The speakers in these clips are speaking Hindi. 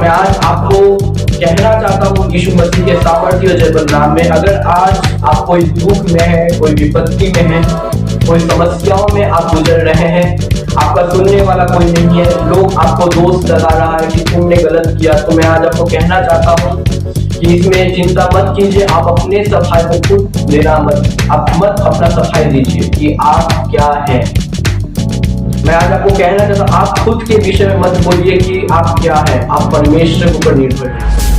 मैं आज आपको कहना चाहता हूँ यीशु मसीह के सामर्थ्य और जय नाम में, अगर आज आप कोई दुख में है, कोई विपत्ति में है, कोई समस्याओं में आप गुजर रहे हैं, आपका सुनने वाला कोई नहीं है, लोग आपको दोष लगा रहा है कि तुमने गलत किया, तो मैं आज आपको कहना चाहता हूँ कि इसमें चिंता मत कीजिए। आप अपने सफाई को खुद देना आप मत अपना सफाई दीजिए कि आप क्या हैं। मैं आज आपको कहना चाहता हूँ, आप खुद के विषय में मत बोलिए कि आप क्या हैं, आप परमेश्वर के ऊपर निर्भर हैं।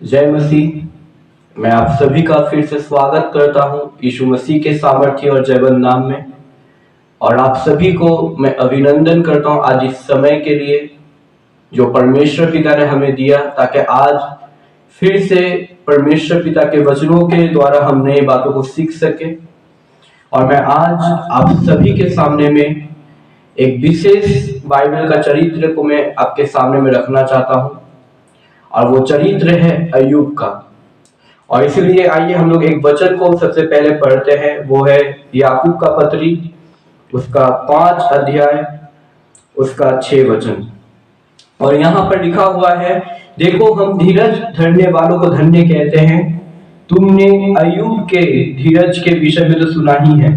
जय मसीह। मैं आप सभी का फिर से स्वागत करता हूं यीशु मसीह के सामर्थ्य और जयवंत नाम में, और आप सभी को मैं अभिनंदन करता हूं आज इस समय के लिए जो परमेश्वर पिता ने हमें दिया, ताकि आज फिर से परमेश्वर पिता के वचनों के द्वारा हम नई बातों को सीख सके। और मैं आज आप सभी के सामने में एक विशेष बाइबल का चरित्र को मैं आपके सामने में रखना चाहता हूं, और वो चरित्र है अय्यूब का। और इसलिए आइए हम लोग एक वचन को सबसे पहले पढ़ते हैं। वो है याकूब का पत्री, उसका 5 अध्याय, उसका 6 वचन। और यहाँ पर लिखा हुआ है, देखो हम धीरज धरने वालों को धन्य कहते हैं। तुमने अय्यूब के धीरज के विषय में तो सुना ही है,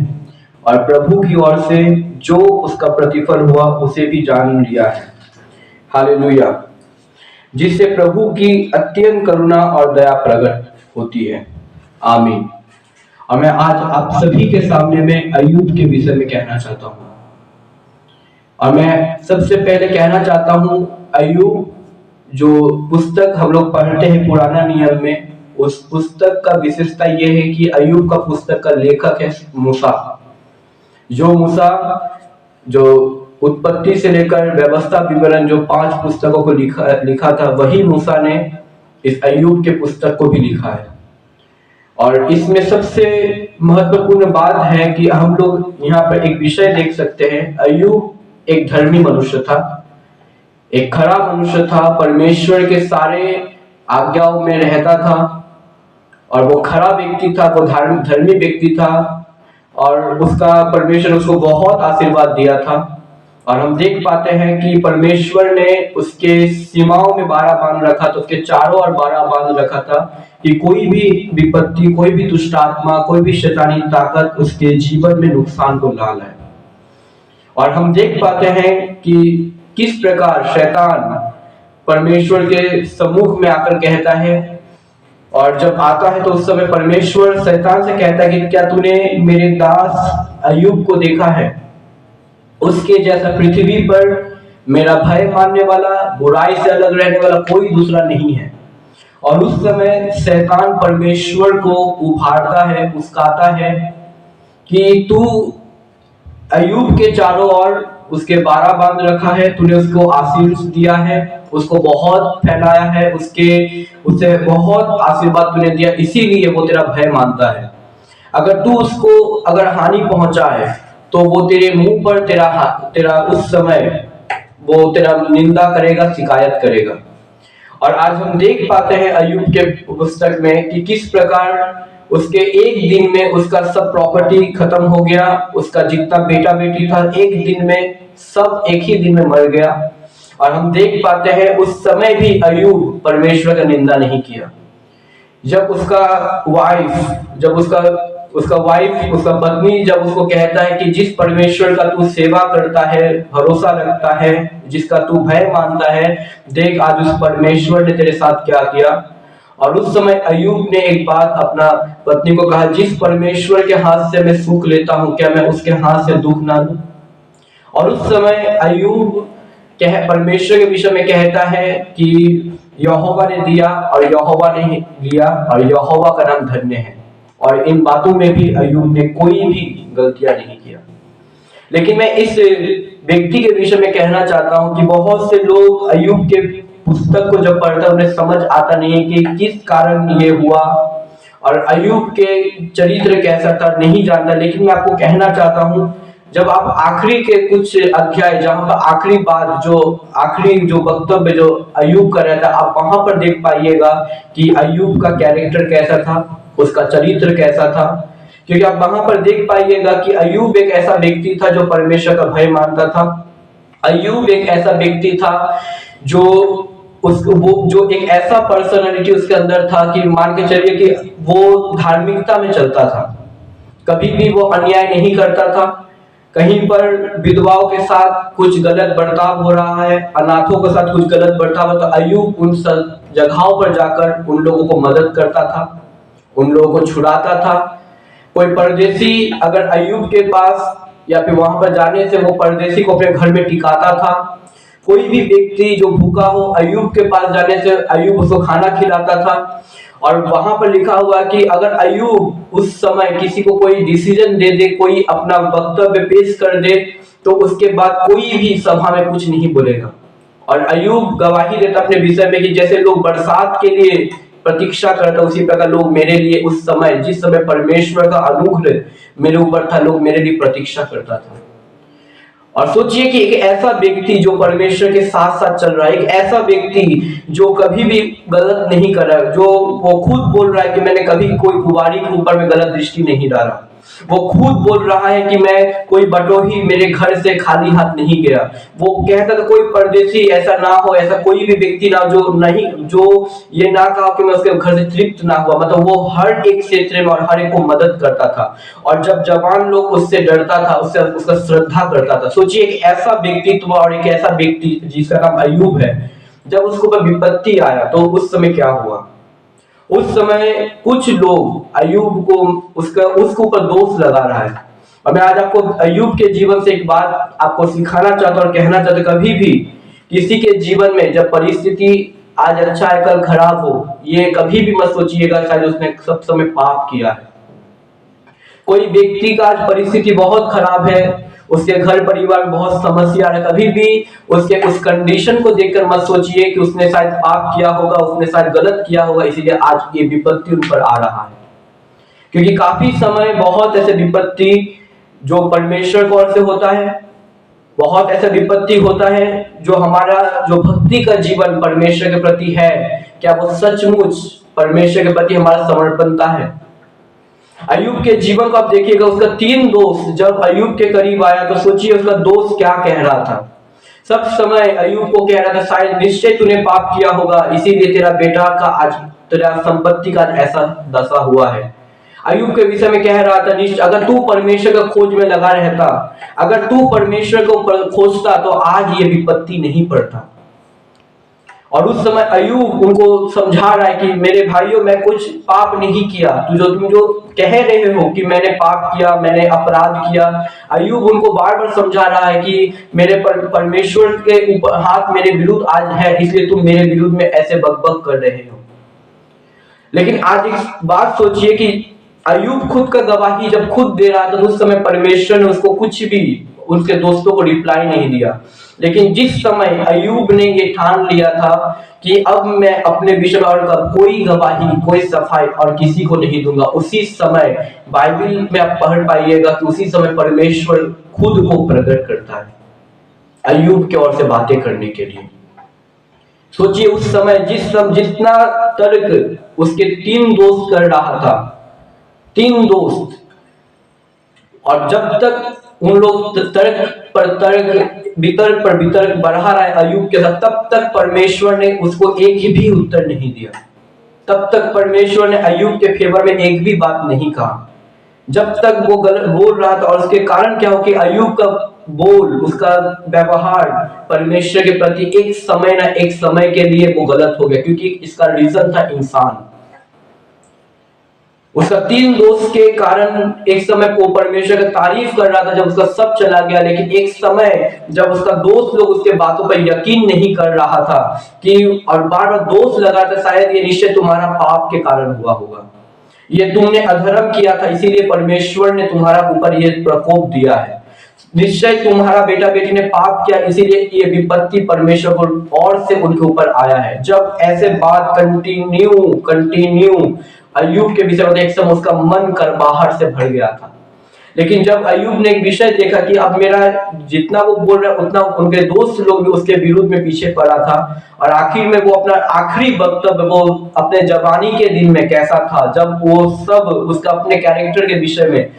और प्रभु की ओर से जो उसका प्रतिफल हुआ उसे भी जान लिया है। हालेलुया। जिससे प्रभु की अत्यंत करुणा और दया प्रकट होती है। आमीन। और मैं आज आप सभी के सामने में अय्यूब के विषय में कहना चाहता हूँ। और मैं सबसे पहले कहना चाहता हूँ, अय्यूब जो पुस्तक हम लोग पढ़ते हैं पुराना नियम में, उस पुस्तक का विशेषता यह है कि अय्यूब का पुस्तक का लेखक है मूसा। जो मूसा जो उत्पत्ति से लेकर व्यवस्था विवरण जो 5 पुस्तकों को लिखा था, वही मूसा ने इस अय्यूब के पुस्तक को भी लिखा है। और इसमें सबसे महत्वपूर्ण बात है कि हम लोग यहाँ पर एक विषय देख सकते हैं। अय्यूब एक धर्मी मनुष्य था, एक खरा मनुष्य था, परमेश्वर के सारे आज्ञाओं में रहता था, और वो खरा व्यक्ति था, वो धर्मी व्यक्ति था, और उसका परमेश्वर उसको बहुत आशीर्वाद दिया था। और हम देख पाते हैं कि परमेश्वर ने उसके सीमाओं में 12 बांध रखा था, उसके चारों ओर 12 बांध रखा था कि कोई भी विपत्ति, कोई भी दुष्ट आत्मा, कोई भी शैतानी ताकत उसके जीवन में नुकसान को ना लाए। और हम देख पाते हैं कि किस प्रकार शैतान परमेश्वर के सम्मुख में आकर कहता है, और जब आता है तो उस समय परमेश्वर शैतान से कहता है कि क्या तूने मेरे दास अय्यूब को देखा है? उसके जैसा पृथ्वी पर मेरा भय मानने वाला, बुराई से अलग रहने वाला कोई दूसरा नहीं है। और उस समय शैतान परमेश्वर को उभारता है, उस्काता है कि तू अय्यूब के चारों ओर उसके 12 बांध रखा है, तूने उसको आशीष दिया है, उसको बहुत फैलाया है, उसे बहुत आशीर्वाद तूने दिया, इसीलिए वो तेरा भय मानता है। अगर तू उसको अगर हानि पहुंचाए तो वो तेरे मुंह पर तेरा उस समय वो तेरा निंदा करेगा, शिकायत करेगा। और आज हम देख पाते हैं अय्यूब के पुस्तक में कि किस प्रकार उसके एक दिन में उसका सब प्रॉपर्टी खत्म हो गया, उसका जितना बेटा बेटी था एक दिन में सब एक ही दिन में मर गया। और हम देख पाते हैं उस समय भी अय्यूब परमेश्वर का निंदा नहीं किया। जब उसका पत्नी जब उसको कहता है कि जिस परमेश्वर का तू सेवा करता है, भरोसा रखता है, जिसका तू भय मानता है, देख आज उस परमेश्वर ने तेरे साथ क्या किया। और उस समय अय्यूब ने एक बात अपना पत्नी को कहा, जिस परमेश्वर के हाथ से मैं सुख लेता हूं, क्या मैं उसके हाथ से दुख ना लूं? और उस समय अय्यूब परमेश्वर के विषय में कहता है कि यहोवा ने दिया और यहोवा ने लिया, और यहोवा का नाम धन्य है। और इन बातों में भी अय्यूब ने कोई भी गलतियां नहीं किया। लेकिन मैं इस व्यक्ति के विषय में कहना चाहता हूं कि बहुत से लोग अय्यूब के पुस्तक को जब पढ़ता है उन्हें समझ आता नहीं है कि किस कारण ये हुआ, और अय्यूब के चरित्र कैसा था नहीं जानता। लेकिन मैं आपको कहना चाहता हूं, जब आप आखिरी के कुछ अध्याय, जहां पर आखिरी बात आखिरी जो वक्तव्य जो अय्यूब का रहता है, आप वहां पर देख पाइएगा कि अय्यूब का कैरेक्टर कैसा था, उसका चरित्र कैसा था। क्योंकि आप वहां पर देख पाइएगा कि अय्यूब एक ऐसा व्यक्ति था जो परमेश्वर का भय मानता था। अय्यूब एक ऐसा व्यक्ति था जो एक ऐसा पर्सनालिटी उसके अंदर था कि मान के चलिए कि वो धार्मिकता में चलता था, कभी भी वो अन्याय नहीं करता था। कहीं पर विधवाओं के साथ कुछ गलत बर्ताव हो रहा है, अनाथों के साथ कुछ गलत बर्ताव हो, तो अय्यूब उन सब जगहों पर जाकर उन लोगों को मदद करता था, उन लोगों को छुड़ाता था। कोई परदेसी अगर अय्यूब के पास या फिर वहां पर जाने से वो परदेसी को अपने घर में टिकाता था। कोई भी व्यक्ति जो भूखा हो, अय्यूब के पास जाने से अय्यूब उसको खाना खिलाता था। और वहां पर लिखा हुआ कि अगर अय्यूब उस समय किसी को कोई डिसीजन दे दे, कोई अपना वक्तव्य पेश कर दे, तो उसके बाद कोई भी सभा में कुछ नहीं बोलेगा। और अय्यूब गवाही देता अपने विषय में कि जैसे लोग बरसात के लिए प्रतीक्षा करता, उसी प्रकार लोग मेरे लिए उस समय, जिस समय परमेश्वर का अनुग्रह मेरे ऊपर था, लोग मेरे लिए प्रतीक्षा करता था। और सोचिए कि एक ऐसा व्यक्ति जो परमेश्वर के साथ साथ चल रहा है, एक ऐसा व्यक्ति जो कभी भी गलत नहीं कर रहा है, जो वो खुद बोल रहा है कि मैंने कभी कोई कुंवारी के ऊपर में गलत दृष्टि नहीं डाला, वो खुद बोल रहा है कि मैं कोई बटोही मेरे घर से खाली हाथ नहीं गया। वो कहता था कोई परदेशी ऐसा ना हो, ऐसा कोई भी व्यक्ति ना जो नहीं, जो ये ना कहा कि मैं उसके घर से तृप्त ना हुआ। मतलब वो हर एक क्षेत्र में और हर एक को मदद करता था, और जब जवान लोग उससे डरता था, उससे उसका श्रद्धा करता था। सोचिए एक ऐसा व्यक्तित्व और एक ऐसा व्यक्ति जिसका नाम अय्यूब है, जब उसको ऊपर विपत्ति आया तो उस समय क्या हुआ? उस समय कुछ लोग अय्यूब को उसके ऊपर दोष लगा रहा है। और मैं आज आपको अय्यूब के जीवन से एक बात आपको सिखाना चाहता हूं और कहना चाहता हूं, कभी भी किसी के जीवन में जब परिस्थिति आज अच्छा है कल खराब हो, ये कभी भी मत सोचिएगा शायद उसने सब समय पाप किया है। कोई व्यक्ति का आज परिस्थिति बहुत खराब है, उसके घर परिवार में बहुत समस्या है, कभी भी उसके उस कंडीशन को देखकर मत सोचिए कि उसने शायद पाप किया होगा, उसने शायद गलत किया होगा, इसीलिए आज ये विपत्ति उन पर आ रहा है। क्योंकि काफी समय बहुत ऐसे विपत्ति जो परमेश्वर की ओर से होता है, बहुत ऐसा विपत्ति होता है जो हमारा जो भक्ति का जीवन परमेश्वर के प्रति है, क्या वो सचमुच परमेश्वर के प्रति हमारा समर्पणता है। अय्यूब के जीवन को आप देखिएगा, उसका 3 दोस्त जब अय्यूब के करीब आया तो सोचिए उसका दोस्त क्या कह रहा था। सब समय अय्यूब को कह रहा था शायद निश्चय तूने पाप किया होगा, इसीलिए तेरा बेटा का आज, तेरा संपत्ति का आज ऐसा दशा हुआ है। अय्यूब के विषय में कह रहा था निश्चय अगर तू परमेश्वर का खोज में लगा रहता, अगर तू परमेश्वर को खोजता तो आज ये विपत्ति नहीं पड़ता। और उस समय अय्यूब उनको समझा रहा है कि मेरे भाइयों मैं कुछ पाप नहीं किया, तुम जो कह रहे हो कि मैंने पाप किया, मैंने अपराध किया। अय्यूब उनको बार बार समझा रहा है कि मेरे परमेश्वर के ऊपर हाथ मेरे विरुद्ध आज है, इसलिए तुम मेरे विरुद्ध में ऐसे बकबक कर रहे हो। लेकिन आज एक बात सोचिए कि अय्यूब खुद का गवाही जब खुद दे रहा था तो उस समय परमेश्वर ने उसको कुछ भी, उसके दोस्तों को रिप्लाई नहीं दिया। लेकिन जिस समय अय्यूब ने ये ठान लिया था कि अब मैं अपने विषय में और कोई गवाही, कोई सफाई और किसी को नहीं दूंगा, उसी समय बाइबल में आप पढ़ पाइएगा कि उसी समय परमेश्वर खुद को प्रकट करता है अय्यूब की ओर से बातें करने के लिए। सोचिए उस समय जितना तर्क उसके 3 दोस्त कर रहा था, 3 दोस्त, और जब तक उन लोग तर्क पर तर्क, वितर्क पर वितर्क बढ़ा रहा है अय्यूब के साथ, तब तक परमेश्वर ने उसको एक भी उत्तर नहीं दिया। तब तक परमेश्वर ने अय्यूब के फेवर में एक भी बात नहीं कहा, जब तक वो गलत बोल रहा था। और उसके कारण क्या हो कि अय्यूब का बोल, उसका व्यवहार परमेश्वर के प्रति एक समय ना एक समय के लिए वो गलत हो गया, क्योंकि इसका रीजन था इंसान। उसका 3 दोस्त के कारण एक समय वो परमेश्वर का तारीफ कर रहा था जब उसका सब चला गया, लेकिन एक समय जब उसका दोस्त लोग उसके बातों पर यकीन नहीं कर रहा था कि, और बार बार दोष लगा था शायद ये निश्चय तुम्हारा पाप के कारण हुआ होगा, ये तुमने अधर्म किया था इसीलिए परमेश्वर ने तुम्हारा ऊपर ये प्रकोप दिया है, निश्चय तुम्हारा बेटा बेटी ने पाप किया इसीलिए ये विपत्ति परमेश्वर को और से उनके ऊपर आया है। जब ऐसे बात कंटिन्यू अय्यूब के विषय में एक समय उसका मन कर बाहर से भर गया था। लेकिन जब अय्यूब ने एक विषय देखा कि अब मेरा जितना वो बोल रहा है उतना उनके दोस्त लोग भी उसके विरुद्ध में पीछे पड़ा था, और आखिर में वो अपना आखिरी वक्तव्य वो अपने जवानी के दिन में कैसा था, जब वो सब उसका अपने कैरेक्टर के विषय में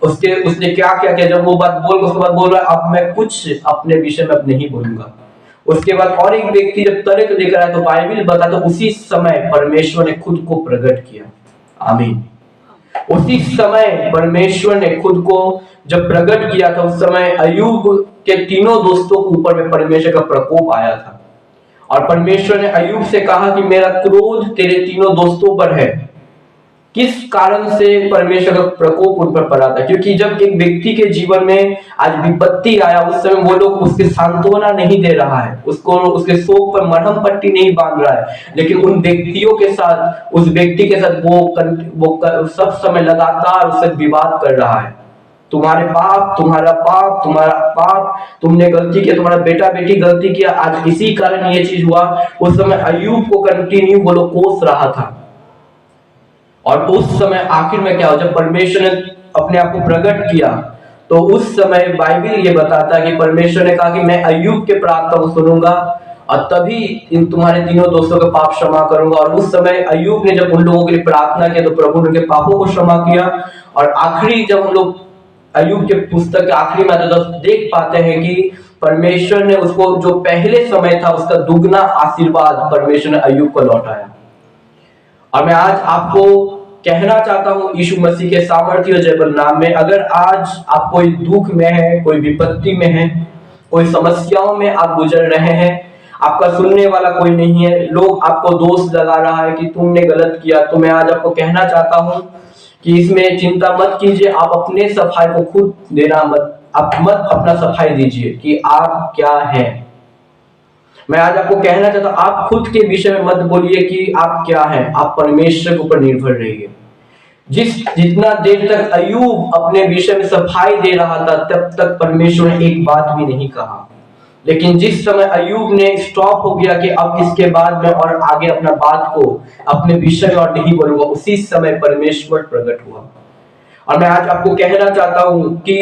उसने क्या क्या किया, जब वो बात बोल उसके बाद बोल रहा है अब मैं कुछ अपने विषय में अब नहीं बोलूंगा। उसके बाद और एक व्यक्ति जब तर्क लेकर आया तो बाइबल बता तो उसी समय परमेश्वर ने खुद को प्रकट किया। आमीन। उसी समय परमेश्वर ने खुद को जब प्रकट किया था, उस समय अय्यूब के 3 दोस्तों के ऊपर में परमेश्वर का प्रकोप आया था, और परमेश्वर ने अय्यूब से कहा कि मेरा क्रोध तेरे 3 दोस्तों पर है। किस कारण से परमेश्वर का प्रकोप उन पर पड़ा था? क्योंकि जब एक व्यक्ति के जीवन में आज विपत्ति आया उस समय वो लोग उसके सांत्वना नहीं दे रहा है, उसको उसके शोक पर मरहम पट्टी नहीं बांध रहा है, लेकिन उन व्यक्तियों के साथ, उस व्यक्ति के साथ वो सब समय लगातार उससे विवाद कर रहा है। तुम्हारे पाप, तुम्हारा पाप, तुम्हारा पाप, तुमने गलती किया, तुम्हारा बेटा बेटी गलती किया, आज इसी कारण ये चीज हुआ। उस समय अय्यूब को कंटिन्यू वो लोग कोस रहा था। और उस समय आखिर में क्या हो, जब परमेश्वर ने अपने आप को प्रकट किया तो उस समय बाइबल ये बताता है कि परमेश्वर ने कहा कि मैं अय्यूब के प्रार्थना को सुनूंगा और तभी इन तुम्हारे तीनों दोस्तों के पाप क्षमा करूंगा। और उस समय अय्यूब ने जब उन लोगों के लिए प्रार्थना की तो प्रभु ने उनके पापों को क्षमा किया। और आखिरी जब हम लोग अय्यूब के पुस्तक के आखिरी में तो देख पाते हैं कि परमेश्वर ने उसको जो पहले समय था उसका दुगना आशीर्वाद परमेश्वर ने अय्यूब को लौटाया। और मैं आज आपको कहना चाहता हूं यीशु मसीह के सामर्थ्य और जयबल नाम में, अगर आज आप कोई दुख में है, कोई विपत्ति में है, कोई समस्याओं में आप गुजर रहे हैं, आपका सुनने वाला कोई नहीं है, लोग आपको दोष लगा रहा है कि तुमने गलत किया, तो मैं आज आपको कहना चाहता हूं कि इसमें चिंता मत कीजिए। आप अपने सफाई को खुद देना आप मत अपना सफाई दीजिए कि आप क्या हैं। मैं आज आपको कहना चाहता हूं, आप खुद के विषय में मत बोलिए कि आप क्या हैं, आप परमेश्वर के ऊपर निर्भर रहिए। जितना देर तक अय्यूब अपने विषय में सफाई दे रहा था तब तक परमेश्वर ने एक बात भी नहीं कहा। लेकिन जिस समय अय्यूब ने स्टॉप हो गया कि अब इसके बाद मैं और आगे अपना बात को अपने विषय और नहीं बोलूंगा, उसी समय परमेश्वर प्रकट हुआ। और मैं आज आपको कहना चाहता हूं कि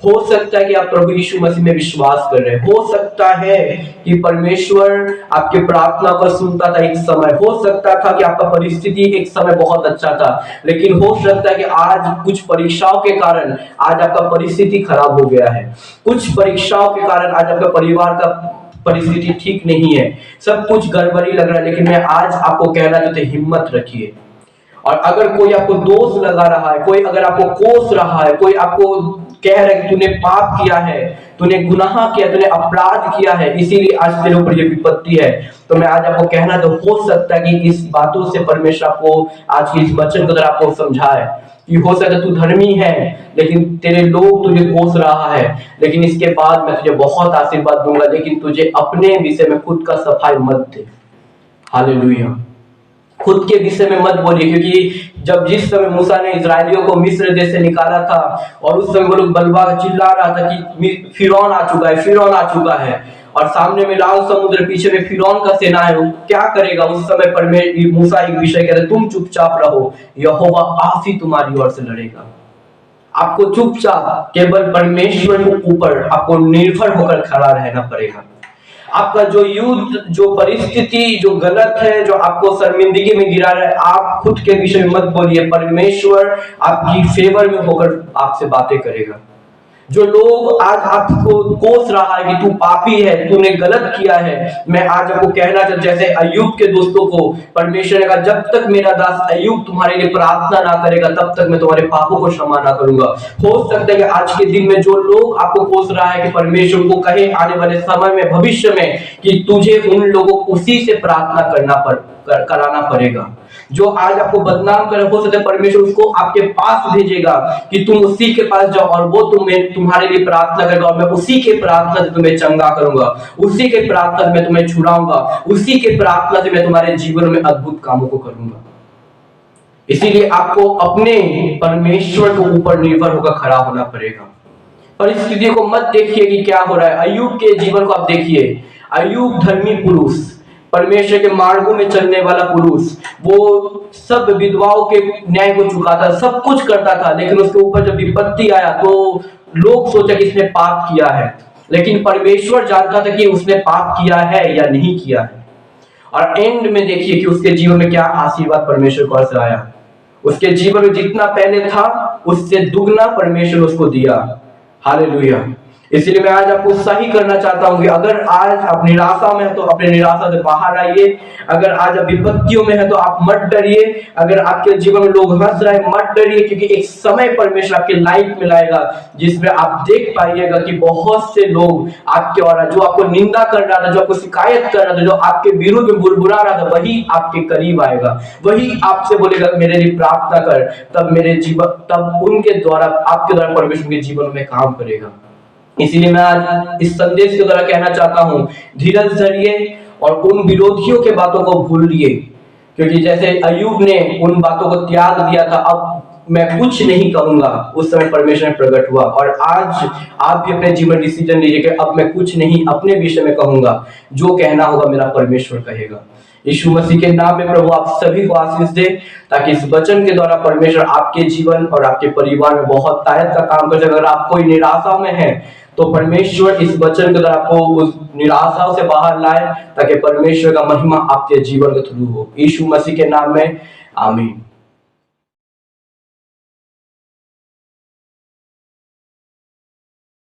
हो सकता है कि आप प्रभु यीशु मसीह में विश्वास कर रहे हैं, हो सकता है कि परमेश्वर आपके प्रार्थना को सुनता था एक समय, हो सकता था कि आपका परिस्थिति एक समय बहुत अच्छा था, लेकिन हो सकता है कि आज कुछ परीक्षाओं के कारण आज आपका परिस्थिति खराब हो गया है, कुछ परीक्षाओं के कारण आज आपका परिवार का परिस्थिति ठीक नहीं है, सब कुछ गड़बड़ी लग रहा है। लेकिन मैं आज आपको कहना चाहता हूं, हिम्मत रखिए। और अगर कोई आपको दोष लगा रहा है, कोई अगर आपको कोस रहा है, कोई आपको कह रहा है कि तूने पाप किया है, तूने गुनाह किया, तूने अपराध किया है, इसीलिए आज तेरे ऊपर ये विपत्ति है, तो मैं आज आपको कहना तो हो सकता है कि इस बातों से परमेश्वर आपको आज की इस वचन को आपको समझाए कि हो सकता है तू धर्मी है लेकिन तेरे लोग तुझे कोस रहा है, लेकिन इसके बाद मैं तुझे बहुत आशीर्वाद दूंगा, लेकिन तुझे अपने विषय में खुद का सफाई मत दे। हालेलुया। खुद के विषय में मत बोलिए, क्योंकि जब जिस समय मूसा ने इजरायलियों को मिस्र देश से निकाला था और उस समय वो लोग बलवा चिल्ला रहा था कि फिरौन आ चुका है, फिरौन आ चुका है, और सामने में लाल समुद्र, पीछे में फिरौन का सेना है, वो क्या करेगा। उस समय पर मूसा एक विषय कहते, तुम चुपचाप रहो, यहोवा आप ही तुम्हारी ओर से लड़ेगा। आपको चुपचाप केवल परमेश्वर के ऊपर आपको निर्भर होकर खड़ा रहना पड़ेगा। आपका जो युद्ध, जो परिस्थिति जो गलत है, जो आपको शर्मिंदगी में गिरा रहा है, आप खुद के विषय में मत बोलिए, परमेश्वर आपकी फेवर में होकर आपसे बातें करेगा। जो लोग आज आपको कोस रहा है कि तू पापी है, तूने गलत किया है, मैं आज आपको कहना चाहता, जैसे अय्यूब के दोस्तों को परमेश्वर ने कहा, जब तक मेरा दास अय्यूब तुम्हारे लिए प्रार्थना ना करेगा तब तक मैं तुम्हारे पापों को क्षमा ना करूंगा। हो सकता है कि आज के दिन में जो लोग आपको कोस रहा है कि परमेश्वर को कहे आने वाले समय में, भविष्य में, कि तुझे उन लोगों उसी से प्रार्थना कराना पड़ेगा। जो आज आपको बदनाम करे, हो सकता है परमेश्वर उसको आपके पास भेजेगा कि तुम उसी के पास जाओ और वो तुम्हारे लिए प्रार्थना करेगा, और मैं उसी के प्रार्थना से तुम्हें चंगा करूंगा, उसी के प्रार्थना से मैं तुम्हें छुड़ाऊंगा, उसी के प्रार्थना से मैं तुम्हारे जीवन में अद्भुत कामों को करूंगा। इसीलिए आपको अपने परमेश्वर के ऊपर निर्भर होकर खड़ा होना पड़ेगा। परिस्थितियों को मत देखिए कि क्या हो रहा है। अय्यूब के जीवन को आप देखिए, अय्यूब धर्मी पुरुष, परमेश्वर के मार्गों में चलने वाला पुरुष, वो सब विधवाओं के न्याय को चुकाता, सब कुछ करता था, लेकिन उसके ऊपर जब विपत्ति आया तो लोग सोचा कि इसने पाप किया है, लेकिन परमेश्वर जानता था कि उसने पाप किया है या नहीं किया है। और एंड में देखिए कि उसके जीवन में क्या आशीर्वाद परमेश्वर को से आया। उसके जीवन में जितना पहले था उससे दुगना परमेश्वर उसको दिया। हालेलुया। इसलिए मैं आज आपको सही करना चाहता हूं कि अगर आज आप निराशा में है तो अपने निराशा से बाहर आइए, अगर आज आप विपत्तियों में है तो आप मत डरिए, अगर आपके जीवन में लोग हंस रहे हैं मत डरिए, क्योंकि एक समय परमेश्वर आपके लाइफ में लाएगा जिसमें आप देख पाइएगा कि बहुत से लोग आपके और जो आपको निंदा कर रहा था, जो आपको शिकायत कर रहा था, जो आपके विरुद्ध में बुरबुरा रहा था, वही आपके करीब आएगा, वही आपसे बोलेगा मेरे लिए प्रार्थना कर, तब उनके द्वारा आपके द्वारा परमेश्वर के जीवन में काम करेगा। इसीलिए मैं आज इस संदेश के द्वारा कहना चाहता हूं, धीरज धरिए और उन विरोधियों के बातों को भूलिए, क्योंकि जैसे अय्यूब ने उन बातों को त्याग दिया था, अब मैं कुछ नहीं कहूंगा, उस समय परमेश्वर में प्रकट हुआ। और आज आप भी अपने जीवन डिसीजन लीजिए कि अब मैं कुछ नहीं अपने विषय में कहूंगा, जो कहना होगा मेरा परमेश्वर कहेगा। यीशु मसीह के नाम में प्रभु आप सभी को आशीष दे, ताकि इस वचन के द्वारा परमेश्वर आपके जीवन और आपके परिवार में बहुत ताकत का काम कर सके। अगर आप कोई निराशा में है तो परमेश्वर इस वचन के द्वारा आपको उस निराशा से बाहर लाए, ताकि परमेश्वर का महिमा आपके जीवन के थ्रू हो। यीशु मसीह के नाम में आमीन।